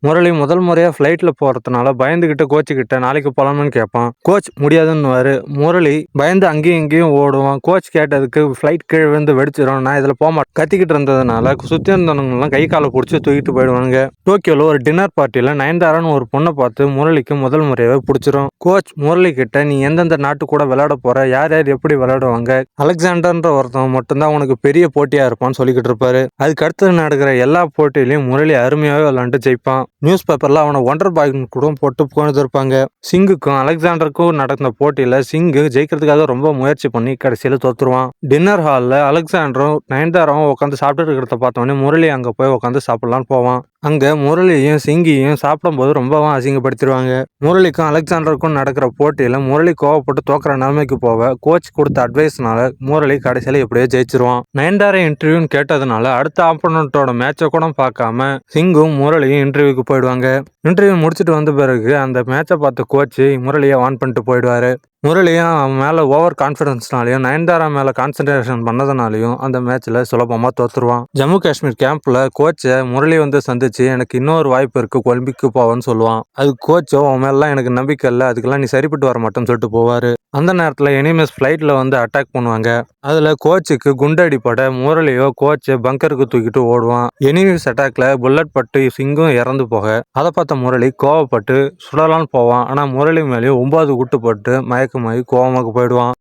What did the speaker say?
முரளி முதல் முறையா ஃப்ளைட்ல போறதுனால பயந்துகிட்டு கோச் கிட்ட நாளைக்கு போலாமான்னு கேட்பான். கோச் முடியாதுன்னுவாரு. முரளி பயந்து அங்கேயும் இங்கேயும் ஓடுவான். கோச் கேட்டதுக்கு ஃப்ளைட் கீழே விழுந்து வெடிச்சிடும், நான் இதுல போக மாட்டேன் கத்திக்கிட்டு இருந்ததுனால சுத்தி இருந்தவங்கலாம் கை காலை பிடிச்சி தூக்கிட்டு போயிடுவாங்க. டோக்கியோல ஒரு டின்னர் பார்ட்டியில நயன்தாரான்னு ஒரு பொண்ணை பார்த்து முரளிக்கு முதல் முறையாவே பிடிச்சிரும். கோச் முரளி கிட்ட நீ எந்தெந்த நாட்டு கூட விளையாட போற, யார் யார் எப்படி விளையாடுவாங்க, அலெக்சாண்டர்ன்ற ஒருத்தவன் மட்டும்தான் உனக்கு பெரிய போட்டியா இருப்பான்னு சொல்லிக்கிட்டு இருப்பாரு. அதுக்கு அடுத்து நடக்கிற எல்லா போட்டியிலையும் முரளி அருமையாவே விளையாண்டு ஜெயிப்பான். நியூஸ் பேப்பர்ல அவனை ஒண்டர் பாய்னு கூட போட்டு புகழ்ந்திருப்பாங்க. சிங்குக்கும் அலெக்சாண்டருக்கும் நடந்த போட்டியில சிங்கு ஜெயிக்கிறதுக்காக ரொம்ப முயற்சி பண்ணி கடைசியில தோத்துருவான். டின்னர் ஹால்ல அலெக்சாண்டரும் நயன்தாராவும் உட்காந்து சாப்பிட்டு இருக்கிறத பார்த்தோன்னே முரளி அங்க போய் உட்காந்து சாப்பிடலான்னு போவான். அங்க முரளியும் சிங்கியும் சாப்பிடும்போது ரொம்பவும் அசிங்கப்படுத்திடுவாங்க. முரளிக்கும் அலெக்சாண்டருக்கும் நடக்கிற போட்டியில முரளி கோவப்பட்டு தோக்குற நிலைமைக்கு போக கோச் கொடுத்த அட்வைஸ்னால முரளி கடைசியில எப்படியோ ஜெயிச்சிருவான். நயன்தாரா இன்டர்வியூன்னு கேட்டதுனால அடுத்த ஆப்போனன்ட்டோட மேட்சை கூட பார்க்காம சிங்கும் முரளியும் இன்டர்வியூக்கு போயிடுவாங்க. இன்டர்வியூ முடிச்சுட்டு வந்த பிறகு அந்த மேட்சை பார்த்த கோச் முரளியை ஆன் பண்ணிட்டு போயிடுவாரு. முரளியும் அவன் மேலே ஓவர் கான்ஃபிடன்ஸ்னாலையும் நயன்தாரா மேலே கான்சன்ட்ரேஷன் பண்ணதுனாலையும் அந்த மேட்ச்சில் சுலபமாக தோற்றுருவான். ஜம்மு காஷ்மீர் கேம்பில் கோச்சை முரளி வந்து சந்திச்சு எனக்கு இன்னொரு வாய்ப்பு இருக்குது, ஒலிம்பிக்கு போவான்னு சொல்லுவான். அது கோச்சோ அவன் மேலாம் எனக்கு நம்பிக்கை இல்லை, அதுக்கெல்லாம் நீ சரிப்பட்டு வர மாட்டேன்னு சொல்லிட்டு போவார். அந்த நேரத்தில் எனிமஸ் ஃப்ளைட்டில் வந்து அட்டாக் பண்ணுவாங்க. அதில் கோச்சுக்கு குண்டடிப்பட முரளியோ கோச்சை பங்கருக்கு தூக்கிட்டு ஓடுவான். எனிமஸ் அட்டாக்ல புல்லட் பட்டு சிங்கும் இறந்து போக அதை பார்த்த முரளி கோவப்பட்டு சுடலான்னு போவான். ஆனால் முரளி மேலேயும் 9 குட்டு பட்டு மயக்கமாகி கோவமாக போயிடுவான்.